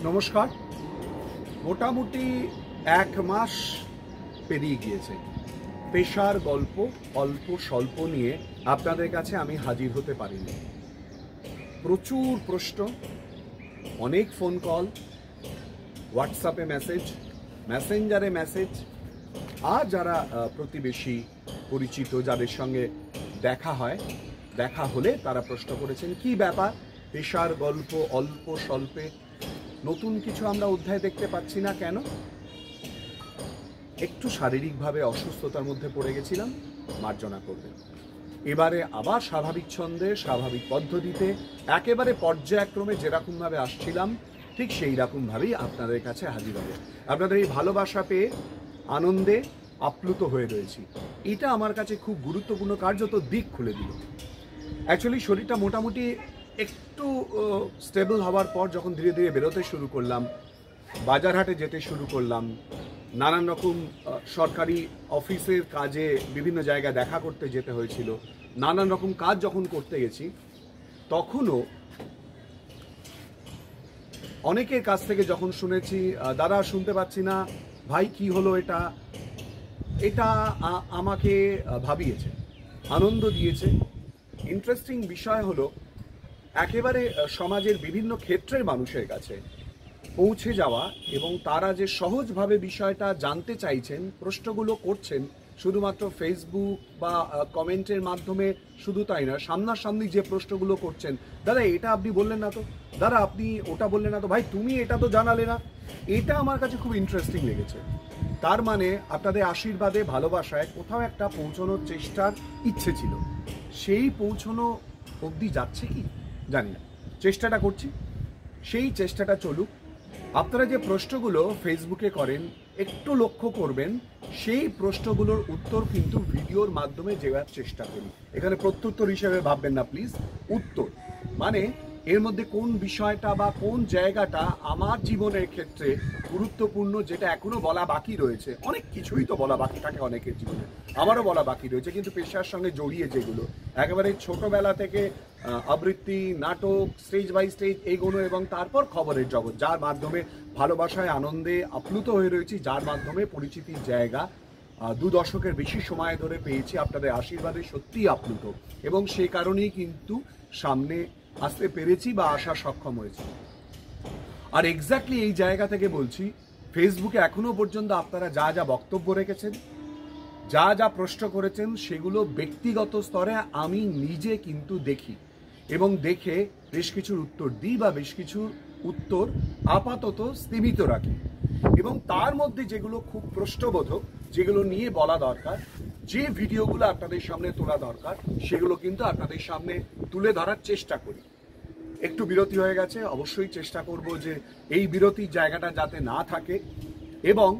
নমস্কার। মোটামুটি 1 মাস পেরিয়ে গিয়েছে। পেশার গল্প অল্প স্বল্প নিয়ে আপনাদের কাছে আমি হাজির হতে পারিনি। প্রচুর প্রশ্ন, অনেক ফোন কল, হোয়াটসঅ্যাপে মেসেজ, মেসেঞ্জারে মেসেজ, আর যারা প্রতিবেশী পরিচিত যাদের সঙ্গে দেখা হয়, দেখা হলে তারা প্রশ্ন করেছেন কি ব্যাপার, পেশার গল্প অল্প স্বল্পে নতুন কিছু আমরা অধ্যায় দেখতে পাচ্ছি না কেন? একটু শারীরিকভাবে অসুস্থতার মধ্যে পড়ে গেছিলাম, মার্জনা করবেন। এবারে আবার স্বাভাবিক ছন্দে স্বাভাবিক পদ্ধতিতে একেবারে পর্যায়ক্রমে যেরকমভাবে আসছিলাম ঠিক সেই রকমভাবেই আপনাদের কাছে হাজির হবে। আপনাদের এই ভালোবাসা পেয়ে আনন্দে আপ্লুত হয়ে রয়েছি। এটা আমার কাছে খুব গুরুত্বপূর্ণ, কার্যত দিক খুলে দিল। অ্যাকচুয়ালি শরীরটা মোটামুটি একটু স্টেবল হওয়ার পর যখন ধীরে ধীরে বেরোতে শুরু করলাম, বাজার হাটে যেতে শুরু করলাম, নানান রকম সরকারি অফিসের কাজে বিভিন্ন জায়গায় দেখা করতে যেতে হয়েছিল, নানান রকম কাজ যখন করতে গেছি, তখনও অনেকের কাছ থেকে যখন শুনেছি দাদা শুনতে পাচ্ছি না, ভাই কি হলো, এটা আমাকে ভাবিয়েছে, আনন্দ দিয়েছে। ইন্টারেস্টিং বিষয় হলো একেবারে সমাজের বিভিন্ন ক্ষেত্রের মানুষের কাছে পৌঁছে যাওয়া এবং তারা যে সহজভাবে বিষয়টা জানতে চাইছেন, প্রশ্নগুলো করছেন, শুধুমাত্র ফেসবুক বা কমেন্টের মাধ্যমে শুধু তাই না, সামনাসামনি যে প্রশ্নগুলো করছেন, দাদা এটা আপনি বললেন না তো, দাদা আপনি ওটা বললেন না তো, ভাই তুমি এটা তো জানালে না, এটা আমার কাছে খুব ইন্টারেস্টিং লেগেছে। তার মানে আপনাদের আশীর্বাদে ভালোবাসায় কোথাও একটা পৌঁছানোর চেষ্টার ইচ্ছে ছিল, সেই পৌঁছানো অবধি যাচ্ছে কি জানি না, চেষ্টাটা করছি, সেই চেষ্টাটা চলুক। আপনারা যে প্রশ্নগুলো ফেসবুকে করেন একটু লক্ষ্য করবেন, সেই প্রশ্নগুলোর উত্তর কিন্তু ভিডিওর মাধ্যমে দেওয়ার চেষ্টা করি। এখানে প্রত্যুত্তর হিসেবে ভাববেন না প্লিজ, উত্তর মানে এর মধ্যে কোন বিষয়টা বা কোন জায়গাটা আমার জীবনের ক্ষেত্রে গুরুত্বপূর্ণ, যেটা এখনো বলা বাকি রয়েছে। অনেক কিছুই তো বলা বাকি থাকে অনেকের জীবনে, আমারও বলা বাকি রয়েছে, কিন্তু পেশার সঙ্গে জড়িয়ে যেগুলো একেবারে ছোটবেলা থেকে আবৃত্তি, নাটক, স্টেজ বাই স্টেজ এগোনো এবং তারপর খবরের জগৎ, যার মাধ্যমে ভালোবাসায় আনন্দে আপ্লুত হয়ে রয়েছি, যার মাধ্যমে পরিচিতির জায়গা 2 দশকের বেশি সময় ধরে পেয়েছি। আপনাদের আশীর্বাদে সত্যিই আপ্লুত এবং সেই কারণেই কিন্তু সামনে আসতে পেরেছি বা আসা সক্ষম হয়েছি। আর এক্স্যাক্টলি এই জায়গা থেকে বলছি, ফেসবুকে এখনো পর্যন্ত আপনারা যা যা বক্তব্য রেখেছেন, যা যা প্রশ্ন করেছেন, সেগুলো ব্যক্তিগত স্তরে আমি নিজে কিন্তু দেখি এবং দেখে বেশ কিছুর উত্তর দিই বা বেশ কিছুর উত্তর আপাতত স্থিমিত রাখি, এবং তার মধ্যে যেগুলো খুব প্রশ্নবোধক, যেগুলো নিয়ে বলা দরকার, যে ভিডিওগুলো আপনাদের সামনে তোলা দরকার, সেগুলো কিন্তু আপনাদের সামনে তুলে ধরার চেষ্টা করি। একটু বিরতি হয়ে গেছে, অবশ্যই চেষ্টা করব যে এই বিরতির জায়গাটা যাতে না থাকে। এবং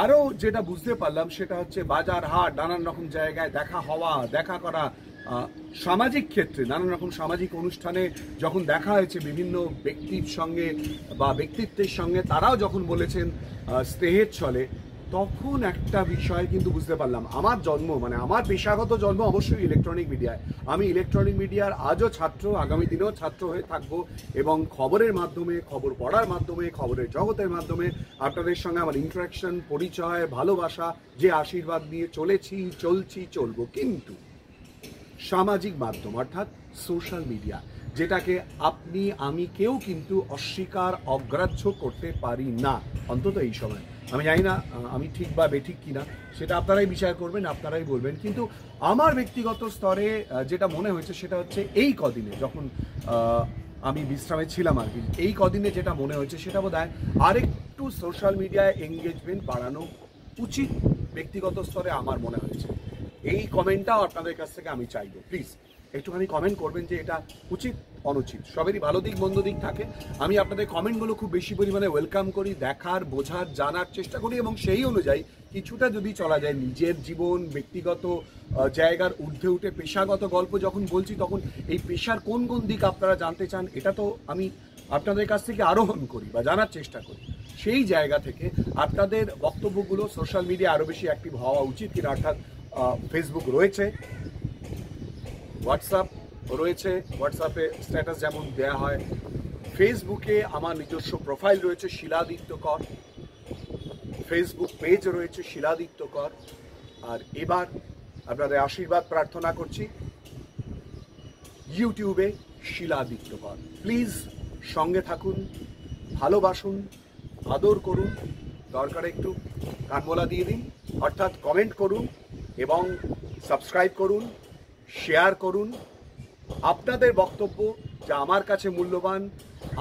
আরও যেটা বুঝতে পারলাম সেটা হচ্ছে বাজার হাট, নানান রকম জায়গায় দেখা হওয়া, দেখা করা, সামাজিক ক্ষেত্রে নানান রকম সামাজিক অনুষ্ঠানে যখন দেখা হয়েছে বিভিন্ন ব্যক্তির সঙ্গে বা ব্যক্তিত্বের সঙ্গে, তারাও যখন বলেছেন স্নেহের ছলে, তখন একটা বিষয় কিন্তু বুঝতে পারলাম। আমার জন্ম মানে আমার পেশাগত জন্ম অবশ্যই ইলেকট্রনিক মিডিয়ায়। আমি ইলেকট্রনিক মিডিয়ার আজও ছাত্র, আগামী দিনেও ছাত্র হয়ে থাকবো, এবং খবরের মাধ্যমে, খবর পড়ার মাধ্যমে, খবরের জগতের মাধ্যমে আপনাদের সঙ্গে আমার ইন্টারাকশন, পরিচয়, ভালোবাসা, যে আশীর্বাদ নিয়ে চলেছি, চলছি, চলবো। কিন্তু সামাজিক মাধ্যম অর্থাৎ সোশ্যাল মিডিয়া, যেটাকে আপনি আমি কেউ কিন্তু অস্বীকার, অগ্রাহ্য করতে পারি না, অন্তত এই সময়। আমি জানি না আমি ঠিক বা বেঠিক কিনা, সেটা আপনারাই বিচার করবেন, আপনারাই বলবেন। কিন্তু আমার ব্যক্তিগত স্তরে যেটা মনে হয়েছে সেটা হচ্ছে এই কদিনে যখন আমি বিশ্রামে ছিলাম আর কি, এই কদিনে যেটা মনে হয়েছে সেটা বোধহয় আরেকটু সোশ্যাল মিডিয়ায় এঙ্গেজমেন্ট বাড়ানো উচিত, ব্যক্তিগত স্তরে আমার মনে হয়েছে। এই কমেন্টটাও আপনাদের কাছ থেকে আমি চাইবো, প্লিজ একটুখানি কমেন্ট করবেন যে এটা উচিত অনুচিত। সবেরই ভালো দিক মন্দ দিক থাকে, আমি আপনাদের কমেন্টগুলো খুব বেশি পরিমাণে ওয়েলকাম করি, দেখার, বোঝার, জানার চেষ্টা করি, এবং সেই অনুযায়ী কিছুটা যদি চলা যায় নিজের জীবন, ব্যক্তিগত জায়গার ঊর্ধ্বে উঠে পেশাগত গল্প যখন বলছি, তখন এই পেশার কোন কোন দিক আপনারা জানতে চান, এটা তো আমি আপনাদের কাছ থেকে আরোহণ করি বা জানার চেষ্টা করি। সেই জায়গা থেকে আপনাদের বক্তব্যগুলো সোশ্যাল মিডিয়া আরও বেশি অ্যাক্টিভ হওয়া উচিত কিনা, অর্থাৎ ফেসবুক রয়েছে, হোয়াটসঅ্যাপ রয়েছে, হোয়াটসঅ্যাপে স্ট্যাটাস যেমন দেওয়া হয়, ফেসবুকে আমার নিজস্ব প্রোফাইল রয়েছে শিলাদিত্য কর, ফেসবুক পেজ রয়েছে শিলাদিত্য কর। আর এবার আপনাদের আশীর্বাদ প্রার্থনা করছি ইউটিউবে শিলাদিত্য কর। প্লিজ সঙ্গে থাকুন, ভালোবাসুন, আদর করুন, দরকার একটু কানমোলা দিয়ে দিন, অর্থাৎ কমেন্ট করুন এবং সাবস্ক্রাইব করুন, শেয়ার করুন। আপনাদের বক্তব্য যা আমার কাছে মূল্যবান,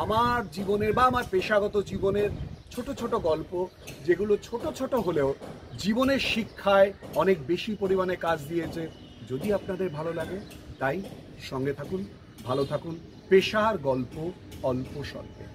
আমার জীবনের বা আমার পেশাগত জীবনের ছোট ছোট গল্প, যেগুলো ছোট ছোট হলেও জীবনের শিক্ষায় অনেক বেশি পরিমাণে কাজ দিয়েছে, যদি আপনাদের ভালো লাগে তাই সঙ্গে থাকুন, ভালো থাকুন। পেশার গল্প অল্প স্বল্পে।